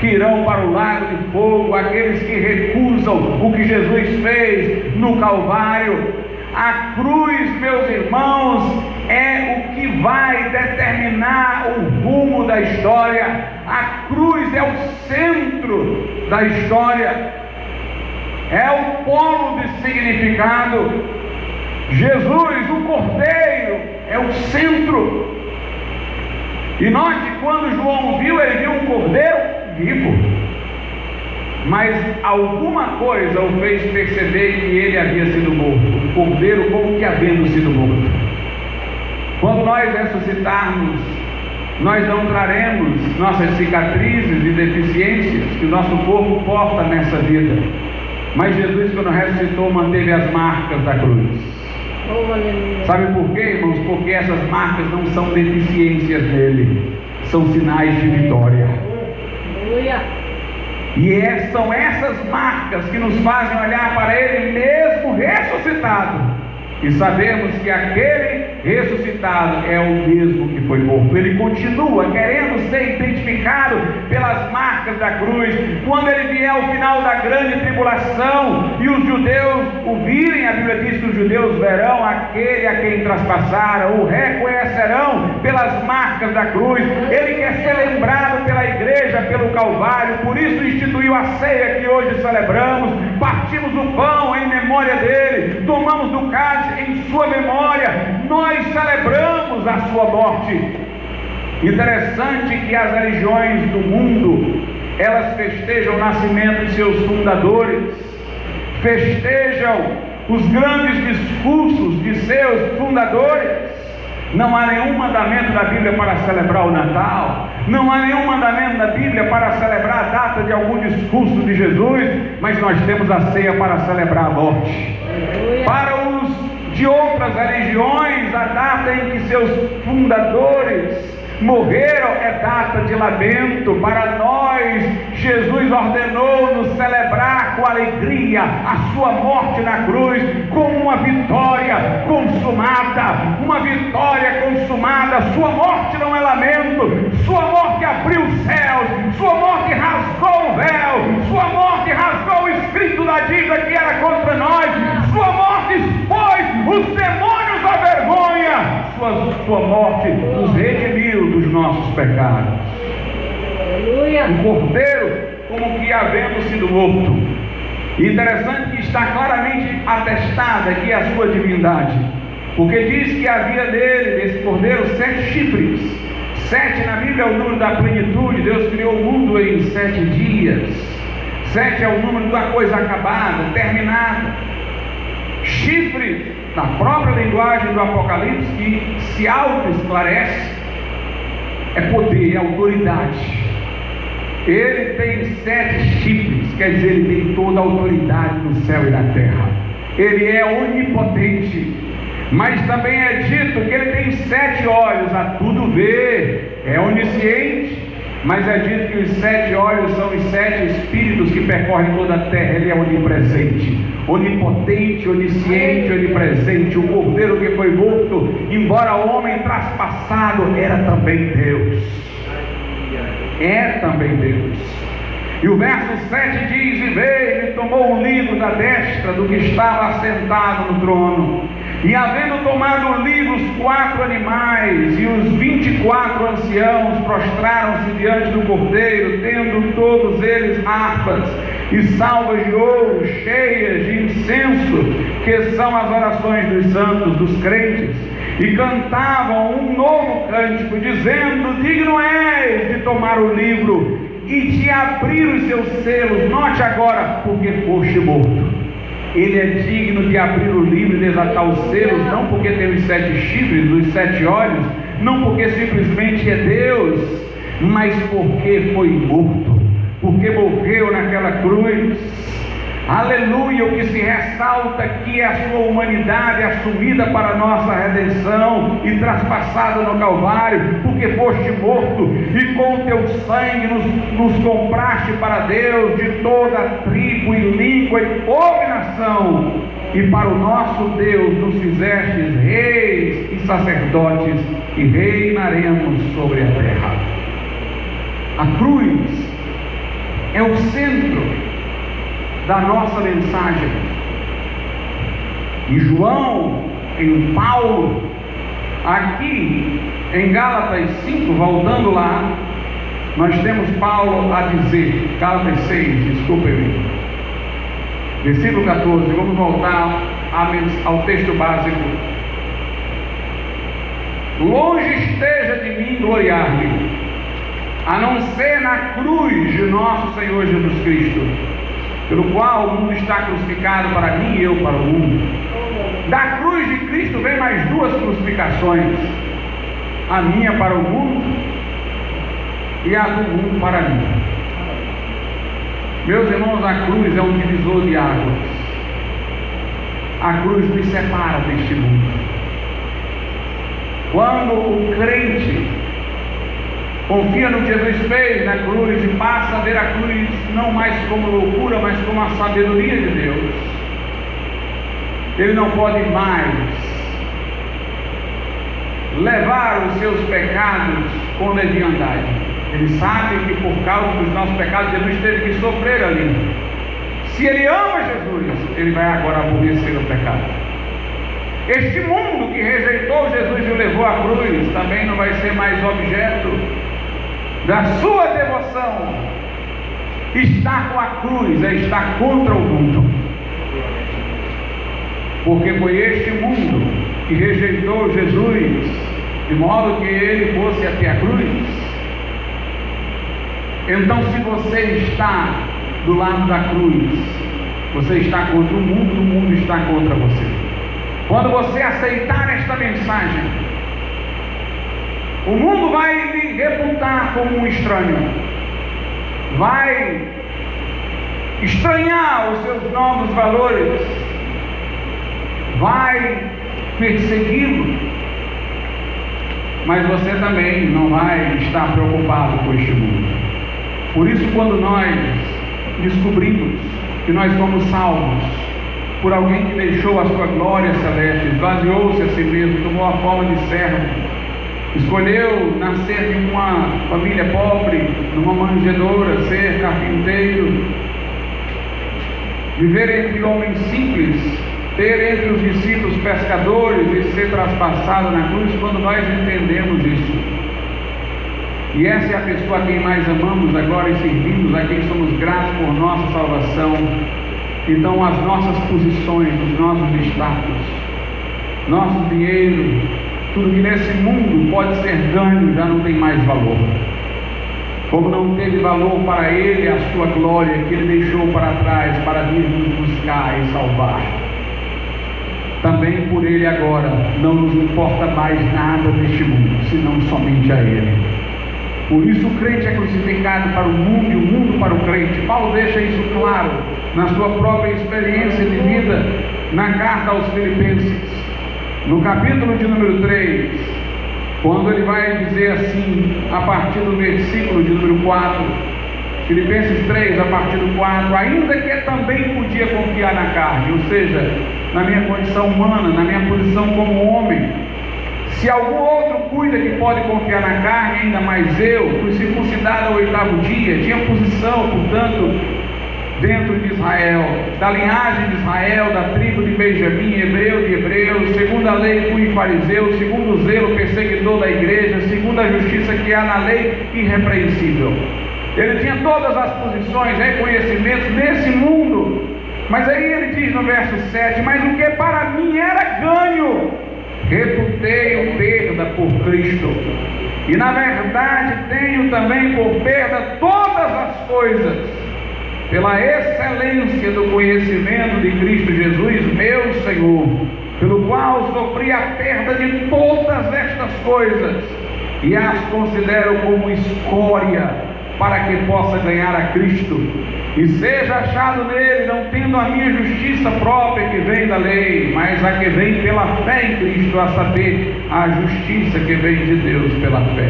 que irão para o lago de fogo, aqueles que recusam o que Jesus fez no Calvário. A cruz, meus irmãos, é o que vai determinar o rumo da história. A cruz é o centro da história, é o polo de significado. Jesus, o Cordeiro, é o centro. E note que quando João viu, ele viu um cordeiro vivo, mas alguma coisa o fez perceber que ele havia sido morto. O cordeiro como que havendo sido morto. Quando nós ressuscitarmos, nós não traremos nossas cicatrizes e deficiências que o nosso corpo porta nessa vida, mas Jesus, quando ressuscitou, manteve as marcas da cruz. Sabe por quê, irmãos? Porque essas marcas não são deficiências dele, são sinais de vitória. E são essas marcas que nos fazem olhar para ele mesmo ressuscitado e sabemos que aquele ressuscitado é o mesmo que foi morto. Ele continua querendo ser identificado pelas marcas da cruz. Quando ele vier ao final da grande tribulação e os judeus o virem, a Bíblia diz que os judeus verão aquele a quem traspassaram, o reconhecerão pelas marcas da cruz. Ele quer ser lembrado pela igreja, pelo Calvário. Por isso instituiu a ceia que hoje celebramos. Partimos o pão em memória dele, tomamos do cálice em sua memória. Nós celebramos a sua morte. Interessante que as religiões do mundo, elas festejam o nascimento de seus fundadores, festejam os grandes discursos de seus fundadores. Não há nenhum mandamento da Bíblia para celebrar o Natal, não há nenhum mandamento da Bíblia para celebrar a data de algum discurso de Jesus, mas nós temos a ceia para celebrar a morte. Para os de outras religiões, a data em que seus fundadores morreram é data de lamento. Para nós, Jesus ordenou-nos celebrar com alegria a sua morte na cruz, como uma vitória consumada. Uma vitória consumada. Sua morte não é lamento, sua morte abriu os céus, sua morte rasgou o véu, sua morte rasgou o escrito da dívida que era contra nós, sua morte expôs os demônios à vergonha, sua morte nos redimiu dos nossos pecados. Um cordeiro como que havendo sido morto. Interessante que está claramente atestada aqui a sua divindade, porque diz que havia nele, desse cordeiro, 7 chifres. 7 na Bíblia é o número da plenitude. Deus criou o mundo em 7 dias. 7 é o número da coisa acabada, terminada. Chifre, na própria linguagem do Apocalipse, que se auto-esclarece, é poder, é autoridade. Ele tem 7 chifres, quer dizer, ele tem toda a autoridade no céu e na terra. Ele é onipotente, mas também é dito que ele tem 7 olhos, a tudo ver, é onisciente. Mas é dito que os 7 olhos são os 7 espíritos que percorrem toda a terra. Ele é onipresente, onipotente, onisciente, onipresente. O cordeiro que foi morto, embora homem traspassado, era também Deus. É também Deus. E o verso 7 diz: e veio e tomou o livro da destra do que estava assentado no trono. E havendo tomado o livro, os 4 animais e os 24 anciãos prostraram-se diante do Cordeiro, tendo todos eles harpas e salvas de ouro cheias de incenso, que são as orações dos santos, dos crentes, e cantavam um novo cântico, dizendo: digno és de tomar o livro e de abrir os seus selos. Note agora, porque foste morto. Ele é digno de abrir o livro e desatar os selos, não porque tem os 7 chifres, os 7 olhos, não porque simplesmente é Deus, mas porque foi morto, porque morreu naquela cruz. Aleluia! O que se ressalta aqui é a sua humanidade assumida para a nossa redenção e traspassada no Calvário, porque foste morto e com o teu sangue nos compraste para Deus de toda tribo e língua e povo e nação, e para o nosso Deus nos fizestes reis e sacerdotes, e reinaremos sobre a terra. A cruz é o centro da nossa mensagem. Em João, em Paulo, aqui em Gálatas 5, voltando lá, nós temos Paulo a dizer, Gálatas 6, desculpe-me, versículo 14, vamos voltar ao texto básico. Longe esteja de mim gloriar-me, a não ser na cruz de nosso Senhor Jesus Cristo, pelo qual o mundo está crucificado para mim e eu para o mundo. Da cruz de Cristo vem mais 2 crucificações: a minha para o mundo e a do mundo para mim. Meus irmãos, a cruz é um divisor de águas. A cruz nos separa deste mundo. Quando o crente confia no que Jesus fez na cruz e passa a ver a cruz não mais como loucura, mas como a sabedoria de Deus, ele não pode mais levar os seus pecados com leviandade. Ele sabe que por causa dos nossos pecados Jesus teve que sofrer ali. Se ele ama Jesus, ele vai agora aborrecer o pecado. Este mundo que rejeitou Jesus e o levou à cruz também não vai ser mais objeto da sua devoção. Estar com a cruz é estar contra o mundo, porque foi este mundo que rejeitou Jesus, de modo que ele fosse até a cruz. Então, se você está do lado da cruz, você está contra o mundo está contra você. Quando você aceitar esta mensagem, o mundo vai lhe reputar como um estranho, vai estranhar os seus novos valores, vai persegui-lo, mas você também não vai estar preocupado com este mundo. Por isso, quando nós descobrimos que nós somos salvos por alguém que deixou a sua glória celeste, esvaziou-se a si mesmo, tomou a forma de servo, escolheu nascer de uma família pobre, numa manjedoura, ser carpinteiro, viver entre homens simples, ter entre os discípulos pescadores e ser traspassado na cruz. Quando nós entendemos isso, e essa é a pessoa a quem mais amamos agora e servimos, a quem somos gratos por nossa salvação, então as nossas posições, os nossos status, nosso dinheiro, tudo que nesse mundo pode ser ganho já não tem mais valor. Como não teve valor para ele a sua glória que ele deixou para trás para vir nos buscar e salvar, também por ele agora não nos importa mais nada deste mundo, senão somente a ele. Por isso o crente é crucificado para o mundo e o mundo para o crente. Paulo deixa isso claro na sua própria experiência de vida na carta aos Filipenses, no capítulo de número 3, quando ele vai dizer assim, a partir do versículo de número 4, Filipenses 3, a partir do 4: ainda que eu também podia confiar na carne, ou seja, na minha condição humana, na minha posição como homem, Se algum outro cuida que pode confiar na carne, ainda mais eu, fui circuncidado ao 8º dia, tinha posição, portanto, dentro de Israel, da linhagem de Israel, da tribo de Benjamim, hebreu de hebreus, segundo a lei fui fariseu, segundo o zelo perseguidor da igreja, segundo a justiça que há na lei, irrepreensível. Ele tinha todas as posições, reconhecimentos nesse mundo, mas aí ele diz no verso 7, mas o que para mim era ganho, reputei o perda por Cristo, e na verdade tenho também por perda todas as coisas, pela excelência do conhecimento de Cristo Jesus, meu Senhor, pelo qual sofri a perda de todas estas coisas, e as considero como escória, para que possa ganhar a Cristo, e seja achado nele, não tendo a minha justiça própria que vem da lei, mas a que vem pela fé em Cristo, a saber, a justiça que vem de Deus pela fé.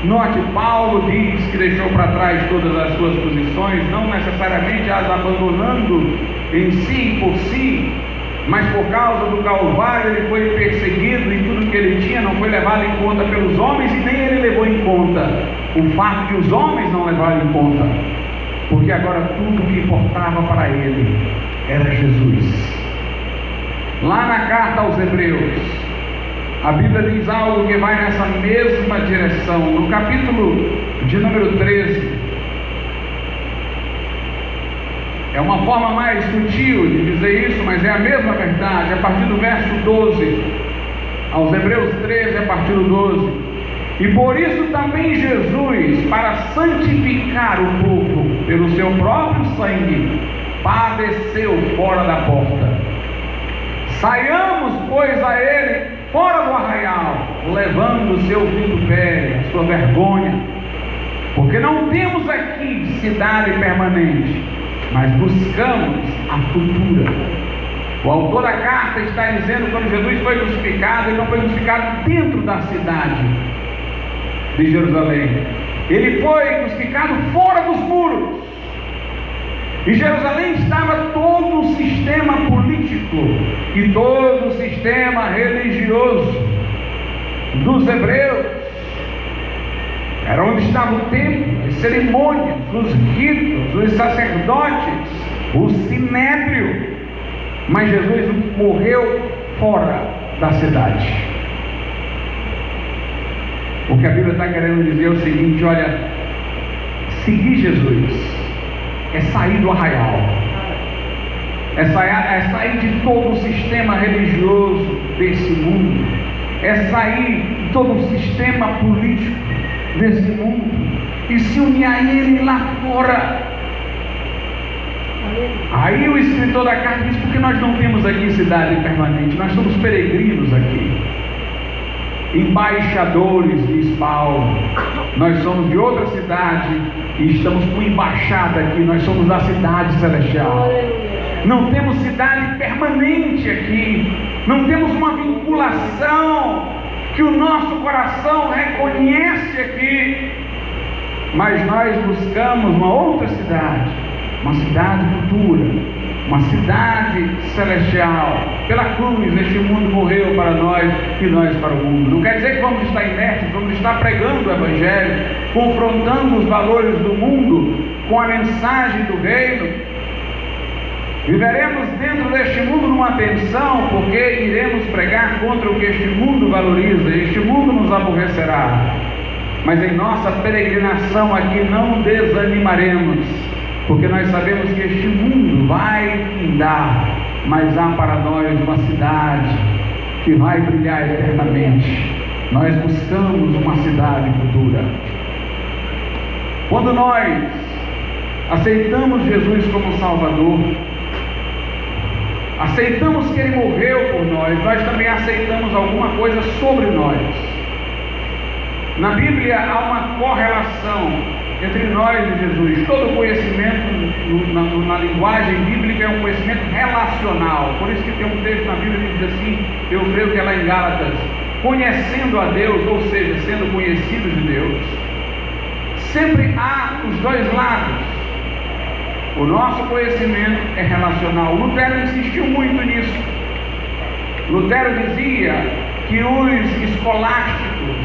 Note, Paulo diz que deixou para trás todas as suas posições, não necessariamente as abandonando em si, por si, mas por causa do Calvário ele foi perseguido e tudo que ele tinha não foi levado em conta pelos homens, e nem ele levou em conta o fato de os homens não levarem em conta, porque agora tudo o que importava para ele era Jesus. Lá na carta aos Hebreus, a Bíblia diz algo que vai nessa mesma direção. No capítulo de número 13, é uma forma mais sutil de dizer isso, mas é a mesma verdade. A partir do verso 12, aos Hebreus 13, a partir do 12. E por isso também Jesus, para santificar o povo pelo seu próprio sangue, padeceu fora da porta. Saiamos, pois, a ele fora do arraial, levando o seu vitupério, a sua vergonha, porque não temos aqui cidade permanente, mas buscamos a futura. O autor da carta está dizendo que quando Jesus foi crucificado, ele não foi crucificado dentro da cidade de Jerusalém, ele foi crucificado fora dos muros. Em Jerusalém estava todo o sistema político e todo o sistema religioso dos hebreus. Era onde estava o templo, as cerimônias, os ritos, os sacerdotes, o sinédrio. Mas Jesus morreu fora da cidade. O que a Bíblia está querendo dizer é o seguinte: olha, seguir Jesus é sair do arraial, é sair de todo o sistema religioso desse mundo, é sair de todo o sistema político desse mundo e se unir a ele lá fora. Aí o escritor da carta diz: porque nós não temos aqui cidade permanente, nós somos peregrinos aqui, embaixadores, diz Paulo. Nós somos de outra cidade e estamos com embaixada aqui, nós somos da cidade celestial. Não temos cidade permanente aqui, não temos uma vinculação que o nosso coração reconhece aqui, mas nós buscamos uma outra cidade, uma cidade futura, uma cidade celestial. Pela cruz este mundo morreu para nós e nós para o mundo. Não quer dizer que vamos estar inertes, vamos estar pregando o Evangelho, confrontando os valores do mundo com a mensagem do reino. Viveremos dentro deste mundo numa tensão, porque iremos pregar contra o que este mundo valoriza, e este mundo nos aborrecerá. Mas em nossa peregrinação aqui não desanimaremos, porque nós sabemos que este mundo vai findar, mas há para nós uma cidade que vai brilhar eternamente. Nós buscamos uma cidade futura. Quando nós aceitamos Jesus como Salvador, aceitamos que Ele morreu por nós também aceitamos alguma coisa sobre nós. Na Bíblia há uma correlação entre nós e Jesus. Todo conhecimento na linguagem bíblica é um conhecimento relacional. Por isso que tem um texto na Bíblia que diz assim, eu creio que é lá em Gálatas: conhecendo a Deus, ou seja, sendo conhecidos de Deus. Sempre há os dois lados. O nosso conhecimento é relacional. Lutero insistiu muito nisso. Lutero dizia que os escolásticos,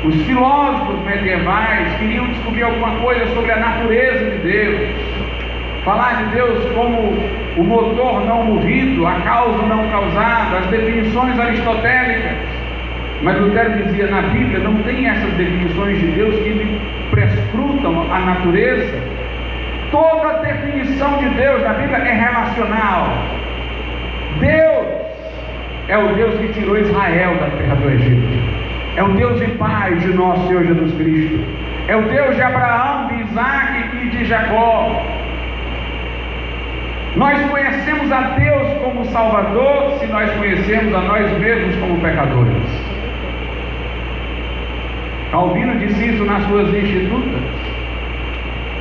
os filósofos medievais queriam descobrir alguma coisa sobre a natureza de Deus, falar de Deus como o motor não movido, a causa não causada, as definições aristotélicas. Mas Lutero dizia: na Bíblia não tem essas definições de Deus que lhe prescrutam a natureza. Toda definição de Deus na Bíblia é relacional. Deus é o Deus que tirou Israel da terra do Egito. É o Deus e Pai de nosso Senhor Jesus Cristo. É o Deus de Abraão, de Isaac e de Jacó. Nós conhecemos a Deus como Salvador se nós conhecemos a nós mesmos como pecadores. Calvino disse isso nas suas Institutas.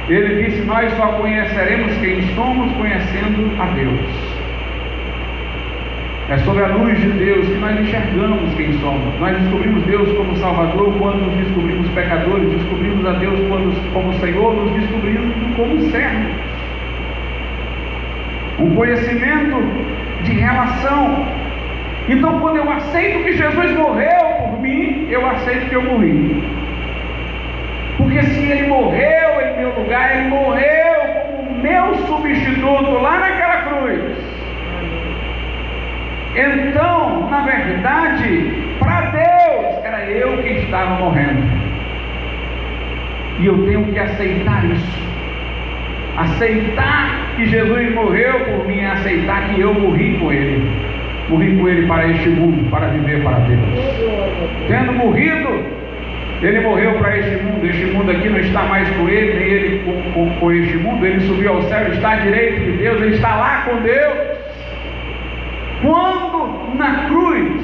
Ele disse: nós só conheceremos quem somos conhecendo a Deus. É sob a luz de Deus que nós enxergamos quem somos. Nós descobrimos Deus como Salvador quando nos descobrimos pecadores, descobrimos a Deus como Senhor, nos descobrimos como servos. Um conhecimento de relação. Então, quando eu aceito que Jesus morreu por mim, eu aceito que eu morri. Porque se Ele morreu em meu lugar, Ele morreu como meu substituto lá naquela cruz. Então, na verdade, para Deus, era eu que estava morrendo. E eu tenho que aceitar isso. Aceitar que Jesus morreu por mim é aceitar que eu morri com Ele. Morri com Ele para este mundo, para viver para Deus. Tendo morrido, Ele morreu para este mundo aqui não está mais com Ele, nem Ele com este mundo. Ele subiu ao céu, Ele está à direita de Deus, Ele está lá com Deus. Quando na cruz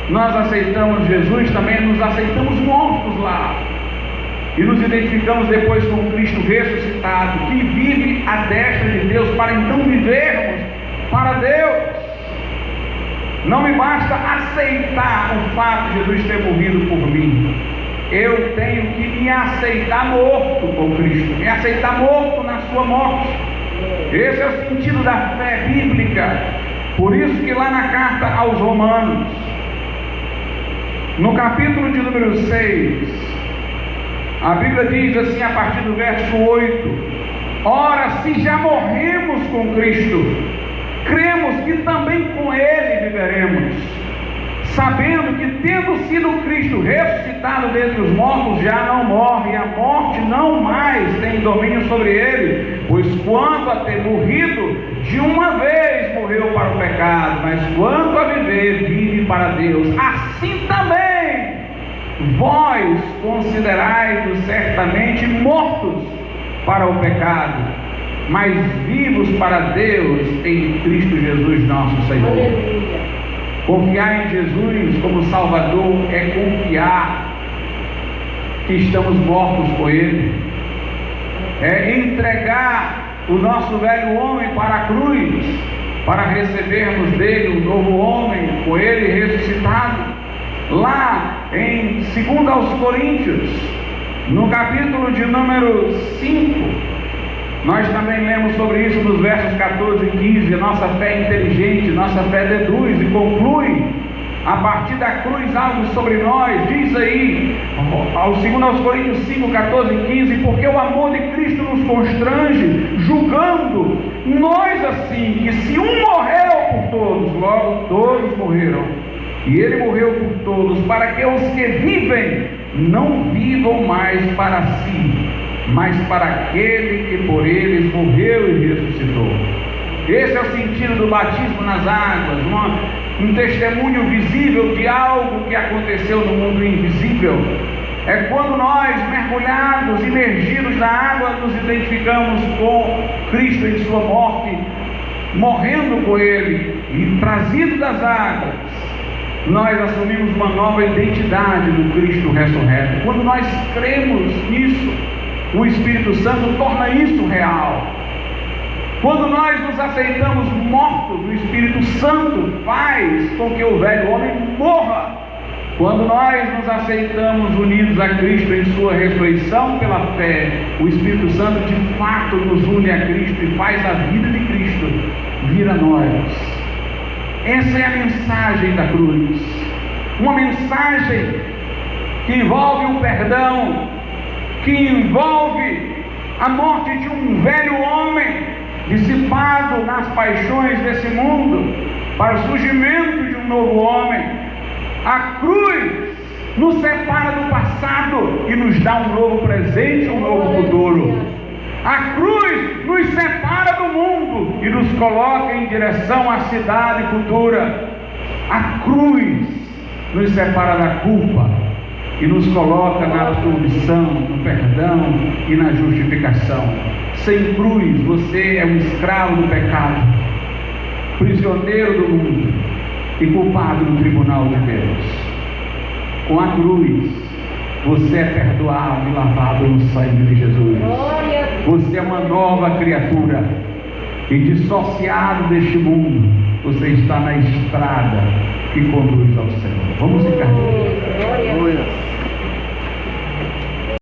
nós aceitamos Jesus, também nos aceitamos mortos lá. E nos identificamos depois com Cristo ressuscitado, que vive à destra de Deus, para então vivermos para Deus. Não me basta aceitar o fato de Jesus ter morrido por mim. Eu tenho que me aceitar morto com Cristo, me aceitar morto na sua morte. Esse é o sentido da fé bíblica. Por isso que lá na carta aos Romanos, no capítulo de número 6, a Bíblia diz assim a partir do verso 8: ora, se já morremos com Cristo, cremos que também com Ele viveremos, sabendo que, tendo sido Cristo ressuscitado dentre os mortos, já não morre, e a morte não mais tem domínio sobre ele, pois quanto a ter morrido, de uma vez morreu para o pecado, mas quanto a viver, vive para Deus. Assim também vós considerai-vos certamente mortos para o pecado, mas vivos para Deus em Cristo Jesus nosso Senhor. Aleluia. Confiar em Jesus como Salvador é confiar que estamos mortos com Ele, é entregar o nosso velho homem para a cruz, para recebermos dele um novo homem, com Ele ressuscitado. Lá em 2 aos Coríntios, no capítulo de número 5, nós também lemos sobre isso nos versos 14 e 15. Nossa fé é inteligente, nossa fé deduz e conclui a partir da cruz algo sobre nós. Diz aí, ao 2 aos Coríntios 5, 14 e 15: porque o amor de Cristo nos constrange, julgando nós assim, que se um morreu por todos, logo todos morreram. E Ele morreu por todos, para que os que vivem não vivam mais para si, mas para aquele que por eles morreu e ressuscitou. Esse é o sentido do batismo nas águas, um testemunho visível de algo que aconteceu no mundo invisível. É quando nós, mergulhados, imergidos na água, nos identificamos com Cristo em sua morte, morrendo com Ele e trazido das águas, nós assumimos uma nova identidade no Cristo ressurreto. Quando nós cremos nisso, o Espírito Santo torna isso real. Quando nós nos aceitamos mortos, o Espírito Santo faz com que o velho homem morra. Quando nós nos aceitamos unidos a Cristo em sua ressurreição pela fé, o Espírito Santo de fato nos une a Cristo e faz a vida de Cristo vir a nós. Essa é a mensagem da cruz. Uma mensagem que envolve o perdão, que envolve a morte de um velho homem dissipado nas paixões desse mundo, para o surgimento de um novo homem. A cruz nos separa do passado e nos dá um novo presente, um novo futuro. A cruz nos separa do mundo e nos coloca em direção à cidade futura. A cruz nos separa da culpa e nos coloca na absolvição, no perdão e na justificação. Sem cruz você é um escravo do pecado, prisioneiro do mundo e culpado no tribunal de Deus. Com a cruz você é perdoado e lavado no sangue de Jesus. Você é uma nova criatura e dissociado deste mundo, você está na estrada que conduz ao Senhor. Vamos